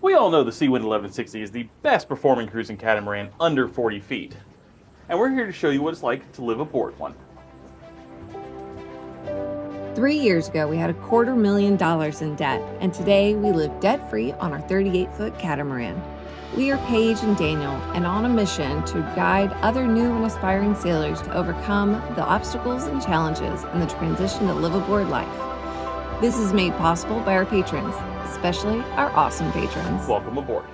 We all know the Seawind 1160 is the best performing cruising catamaran under 40 feet. And we're here to show you what it's like to live aboard one. 3 years ago, we had $250,000 in debt, and today we live debt-free on our 38-foot catamaran. We are Paige and Daniel, and on a mission to guide other new and aspiring sailors to overcome the obstacles and challenges in the transition to live aboard life. This is made possible by our patrons, especially our awesome patrons. Welcome aboard.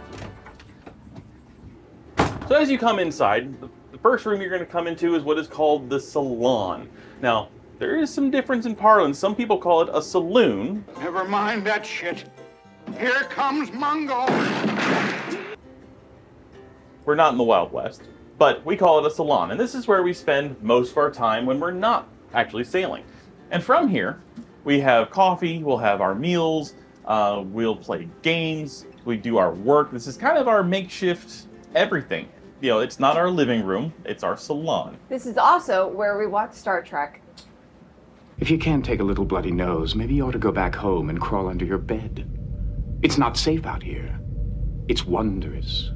So as you come inside, the first room you're going to come into is what is called the salon. Now, there is some difference in parlance. Some people call it a saloon. Never mind that shit. Here comes Mungo. We're not in the Wild West, but we call it a salon. And this is where we spend most of our time when we're not actually sailing. And from here, we have coffee, we'll have our meals, we'll play games, we do our work. This is kind of our makeshift everything. You know, it's not our living room, it's our salon. This is also where we watch Star Trek. If you can't take a little bloody nose, maybe you ought to go back home and crawl under your bed. It's not safe out here. It's wondrous,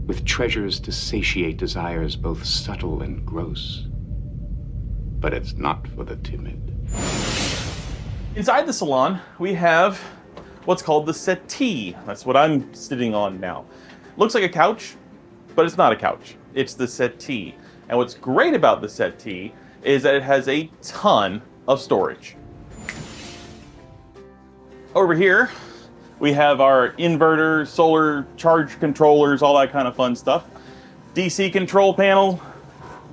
with treasures to satiate desires both subtle and gross. But it's not for the timid. Inside the salon, we have what's called the settee. That's what I'm sitting on now. Looks like a couch, but it's not a couch. It's the settee. And what's great about the settee is that it has a ton of storage. Over here, we have our inverter, solar charge controllers, all that kind of fun stuff. DC control panel,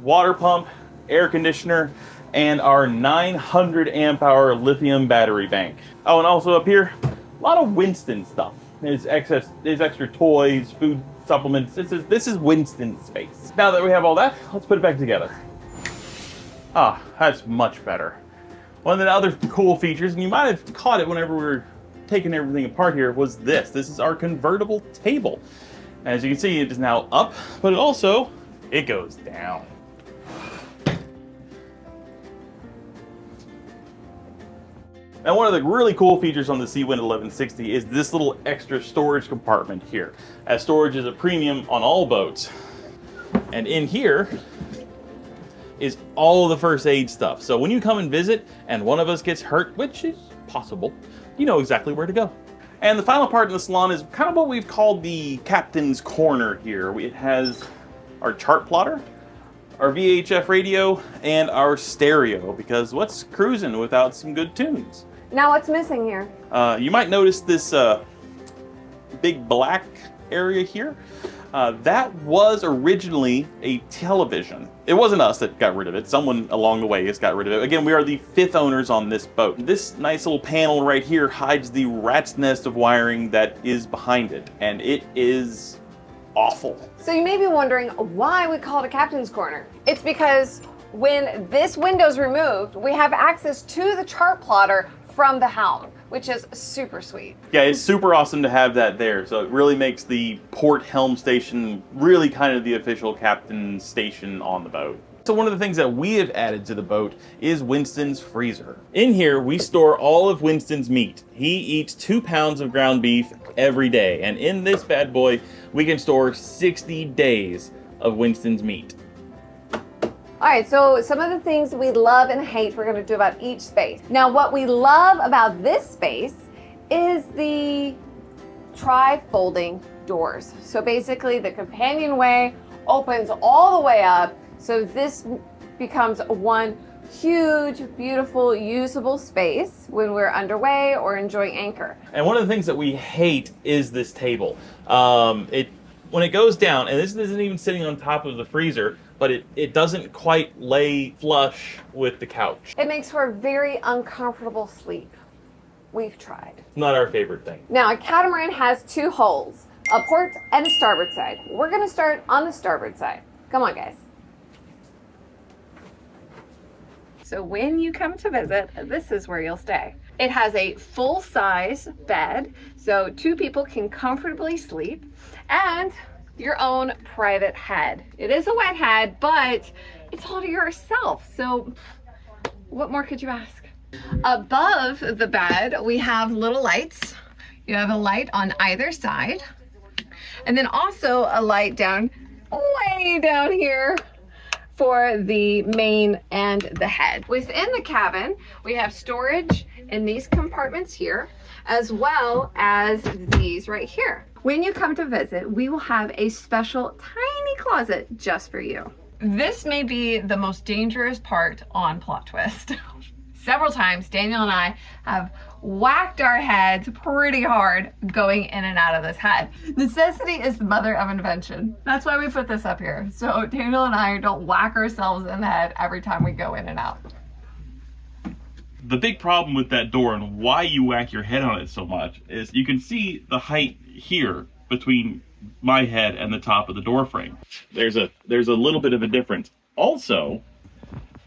water pump, air conditioner, and our 900 amp hour lithium battery bank. Oh, and also up here, a lot of Winston stuff. There's extra toys, food supplements. This is Winston space. Now that we have all that, let's put it back together. Ah, that's much better. One of the other cool features, and you might have caught it whenever we were taking everything apart here, was this. This is our convertible table. As you can see, it is now up, but it goes down. Now, one of the really cool features on the Seawind 1160 is this little extra storage compartment here, as storage is a premium on all boats. And in here is all of the first aid stuff. So when you come and visit and one of us gets hurt, which is possible, you know exactly where to go. And the final part in the salon is kind of what we've called the captain's corner here. It has our chart plotter, our VHF radio, and our stereo, because what's cruising without some good tunes? Now what's missing here? You might notice this big black area here. That was originally a television. It wasn't us that got rid of it. Someone along the way has got rid of it. Again, we are the 5th owners on this boat. This nice little panel right here hides the rat's nest of wiring that is behind it, and it is awful. So you may be wondering why we call it a captain's corner. It's because when this window's removed, we have access to the chart plotter from the helm, which is super sweet. Yeah, it's super awesome to have that there. So it really makes the port helm station really kind of the official captain's station on the boat. So one of the things that we have added to the boat is Winston's freezer. In here, we store all of Winston's meat. He eats 2 pounds of ground beef every day. And in this bad boy, we can store 60 days of Winston's meat. All right, so some of the things we love and hate, we're going to do about each space. Now, what we love about this space is the tri-folding doors. So basically, the companionway opens all the way up, so this becomes one huge, beautiful, usable space when we're underway or enjoying anchor. And one of the things that we hate is this table. When it goes down, and this isn't even sitting on top of the freezer, but it doesn't quite lay flush with the couch. It makes for a very uncomfortable sleep. We've tried. Not our favorite thing. Now, a catamaran has 2 holes, a port and a starboard side. We're gonna start on the starboard side. Come on, guys. So when you come to visit, this is where you'll stay. It has a full-size bed, so 2 people can comfortably sleep, and your own private head. It is a wet head, but it's all to yourself. So what more could you ask? Above the bed, we have little lights. You have a light on either side, and then also a light down, way down here for the main and the head. Within the cabin, we have storage in these compartments here, as well as these right here. When you come to visit, we will have a special tiny closet just for you. This may be the most dangerous part on Plot Twist. Several times, Daniel and I have whacked our heads pretty hard going in and out of this head. Necessity is the mother of invention. That's why we put this up here. So Daniel and I don't whack ourselves in the head every time we go in and out. The big problem with that door and why you whack your head on it so much is you can see the height here between my head and the top of the door frame. There's a little bit of a difference. Also,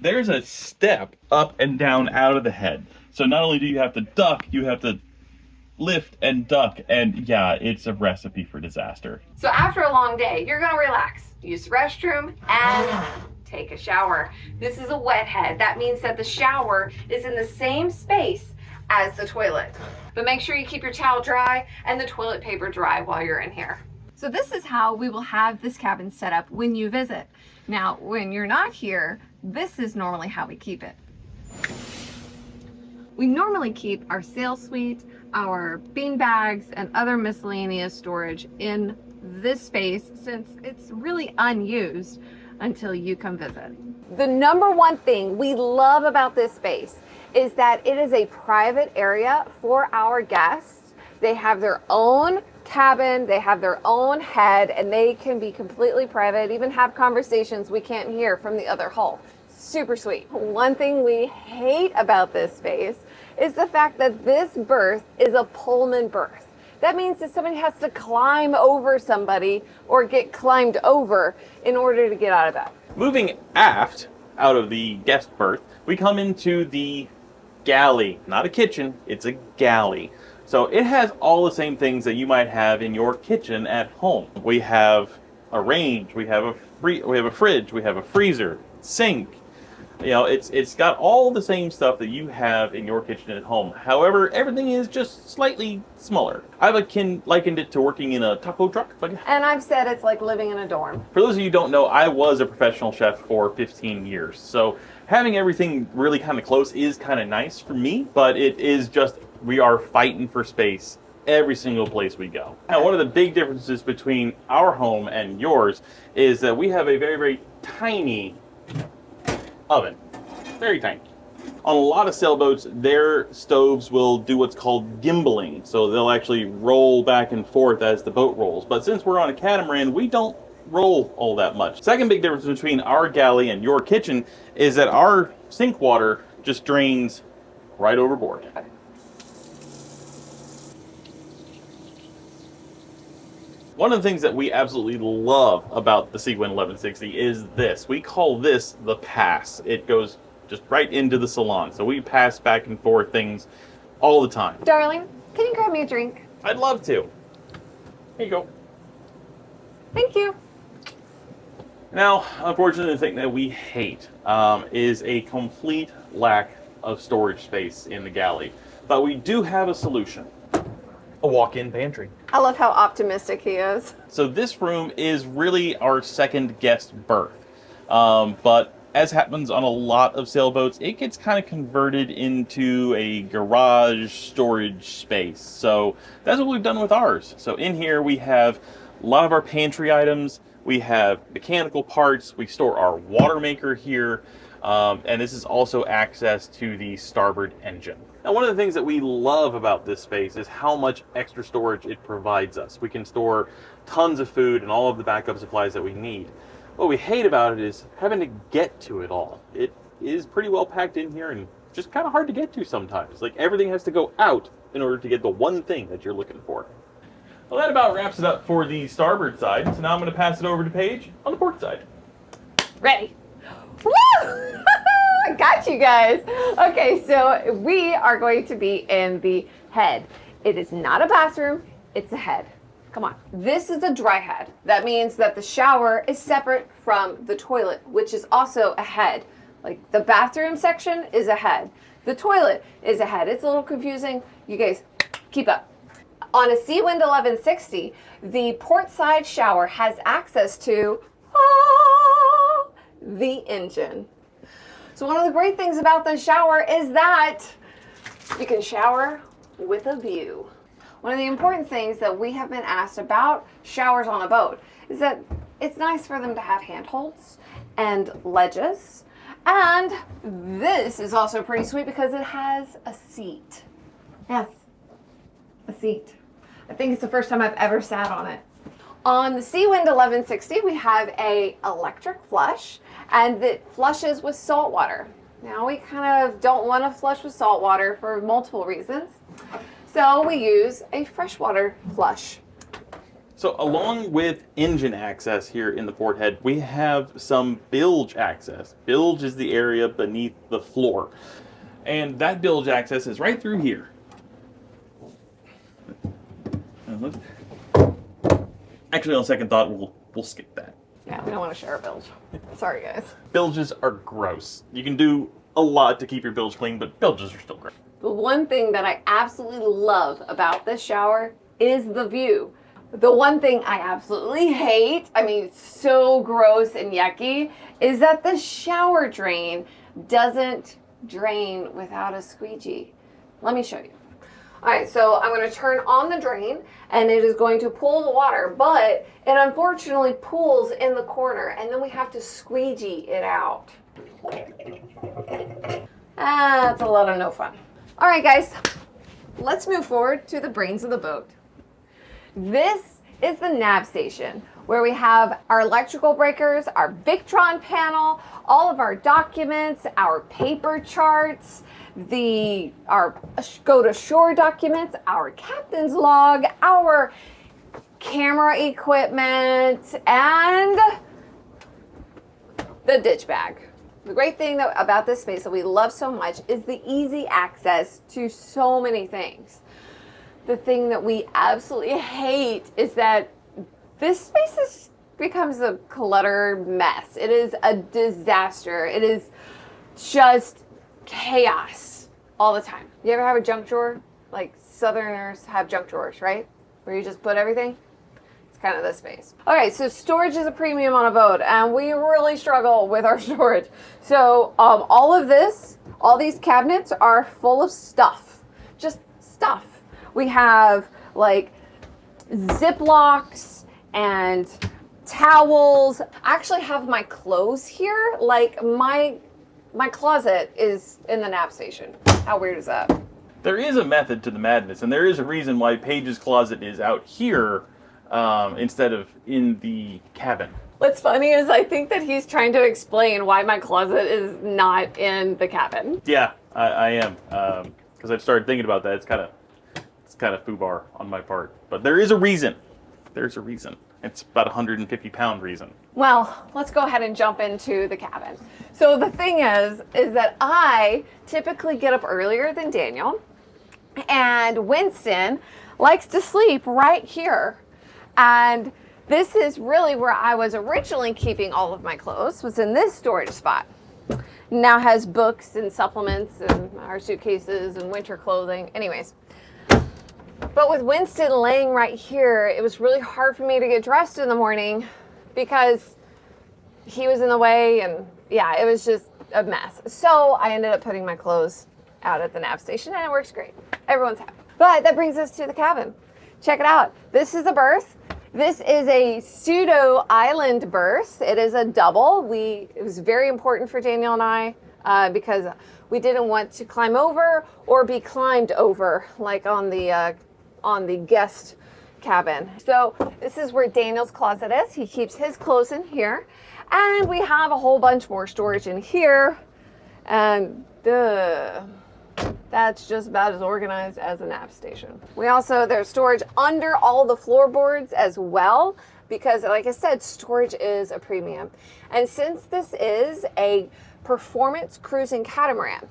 there's a step up and down out of the head. So not only do you have to duck, you have to lift and duck, and yeah, it's a recipe for disaster. So after a long day, you're gonna relax, use the restroom, and take a shower. This is a wet head. That means that the shower is in the same space as the toilet. But make sure you keep your towel dry and the toilet paper dry while you're in here. So this is how we will have this cabin set up when you visit. Now, when you're not here, this is normally how we keep it. We normally keep our sail suite, our bean bags, and other miscellaneous storage in this space since it's really unused until you come visit. The number one thing we love about this space is that it is a private area for our guests. They have their own cabin, they have their own head, and they can be completely private, even have conversations we can't hear from the other hull. Super sweet. One thing we hate about this space is the fact that this berth is a Pullman berth. That means that somebody has to climb over somebody or get climbed over in order to get out of bed. Moving aft out of the guest berth, we come into the galley. Not a kitchen, it's a galley. So it has all the same things that you might have in your kitchen at home. We have a range, we have a fridge, we have a freezer, sink. You know, it's got all the same stuff that you have in your kitchen at home. However, everything is just slightly smaller. I've likened it to working in a taco truck. And I've said it's like living in a dorm. For those of you who don't know, I was a professional chef for 15 years. So having everything really kind of close is kind of nice for me, but it is just, we are fighting for space every single place we go. Now, one of the big differences between our home and yours is that we have a very, very tiny oven. Very tiny. On a lot of sailboats, their stoves will do what's called gimbaling. So they'll actually roll back and forth as the boat rolls. But since we're on a catamaran, we don't roll all that much. Second big difference between our galley and your kitchen is that our sink water just drains right overboard. One of the things that we absolutely love about the Seawind 1160 is this. We call this the pass. It goes just right into the salon. So we pass back and forth things all the time. Darling, can you grab me a drink? I'd love to. Here you go. Thank you. Now, unfortunately, the thing that we hate is a complete lack of storage space in the galley. But we do have a solution. A walk-in pantry. I love how optimistic he is. So this room is really our second guest berth. But as happens on a lot of sailboats, it gets kind of converted into a garage storage space. So that's what we've done with ours. So in here we have a lot of our pantry items. We have mechanical parts. We store our water maker here. And this is also access to the starboard engine. Now, one of the things that we love about this space is how much extra storage it provides us. We can store tons of food and all of the backup supplies that we need. What we hate about it is having to get to it all. It is pretty well packed in here and just kind of hard to get to sometimes. Like, everything has to go out in order to get the one thing that you're looking for. Well, that about wraps it up for the starboard side. So now I'm going to pass it over to Paige on the port side. Ready? Woo! I got you guys. Okay, so we are going to be in the head. It is not a bathroom, it's a head. Come on. This is a dry head. That means that the shower is separate from the toilet, which is also a head. Like, the bathroom section is a head. The toilet is a head. It's a little confusing. You guys, keep up. On a Seawind 1160, the port side shower has access to the engine. So one of the great things about the shower is that you can shower with a view. One of the important things that we have been asked about showers on a boat is that it's nice for them to have handholds and ledges. And this is also pretty sweet because it has a seat. Yes, a seat. I think it's the first time I've ever sat on it. On the Seawind 1160, we have a electric flush, and it flushes with salt water. Now we kind of don't want to flush with salt water for multiple reasons. So we use a freshwater flush. So along with engine access here in the port head, we have some bilge access. Bilge is the area beneath the floor. And that bilge access is right through here. Actually, on second thought, we'll skip that. Yeah, we don't want to share a bilge. Sorry, guys. Bilges are gross. You can do a lot to keep your bilge clean, but bilges are still gross. The one thing that I absolutely love about this shower is the view. The one thing I absolutely hate, I mean, it's so gross and yucky, is that the shower drain doesn't drain without a squeegee. Let me show you. All right, so I'm going to turn on the drain, and it is going to pull the water, but it unfortunately pools in the corner, and then we have to squeegee it out. That's a lot of no fun. All right, guys, let's move forward to the brains of the boat. This is the nav station, where we have our electrical breakers, our Victron panel, all of our documents, our paper charts, our go to shore documents, our captain's log, our camera equipment, and the ditch bag. The great thing about this space that we love so much is the easy access to so many things. The thing that we absolutely hate is that this space becomes a cluttered mess. It is a disaster. It is just chaos all the time. You ever have a junk drawer? Like Southerners have junk drawers, right? Where you just put everything? It's kind of this space. Okay, so storage is a premium on a boat, and we really struggle with our storage. So all of this, all these cabinets are full of stuff, just stuff. We have like Ziplocs and towels. I actually have my clothes here. Like my closet is in the nav station. How weird is that? There is a method to the madness, and there is a reason why Paige's closet is out here instead of in the cabin. What's funny is I think that he's trying to explain why my closet is not in the cabin. Yeah, I am, because I've started thinking about that. It's kind of foobar on my part, but there is a reason. There's a reason. It's about 150-pound reason. Well, let's go ahead and jump into the cabin. So the thing is that I typically get up earlier than Daniel, and Winston likes to sleep right here. And this is really where I was originally keeping all of my clothes, was in this storage spot. Now has books and supplements and our suitcases and winter clothing. Anyways. But with Winston laying right here, it was really hard for me to get dressed in the morning because he was in the way, and yeah, it was just a mess. So I ended up putting my clothes out at the nav station, and it works great. Everyone's happy. But that brings us to the cabin. Check it out. This is a berth. This is a pseudo island berth. It is a double. It was very important for Daniel and I because we didn't want to climb over or be climbed over like on the guest cabin. So this is where Daniel's closet is. He keeps his clothes in here. And we have a whole bunch more storage in here. And that's just about as organized as a nav station. There's storage under all the floorboards as well, because like I said, storage is a premium. And since this is a performance cruising catamaran,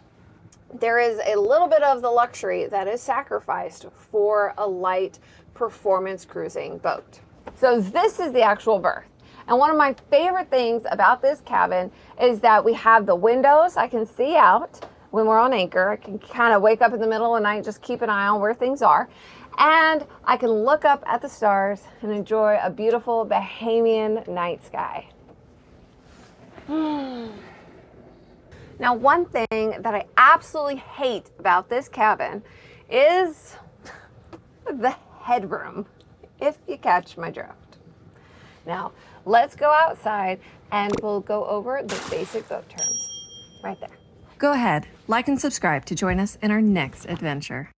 there is a little bit of the luxury that is sacrificed for a light performance cruising boat. So this is the actual berth. And one of my favorite things about this cabin is that we have the windows. I can see out when we're on anchor. I can kind of wake up in the middle of the night and just keep an eye on where things are. And I can look up at the stars and enjoy a beautiful Bahamian night sky. Now, one thing that I absolutely hate about this cabin is the headroom, if you catch my drift. Now, let's go outside and we'll go over the basic boat terms right there. Go ahead, like and subscribe to join us in our next adventure.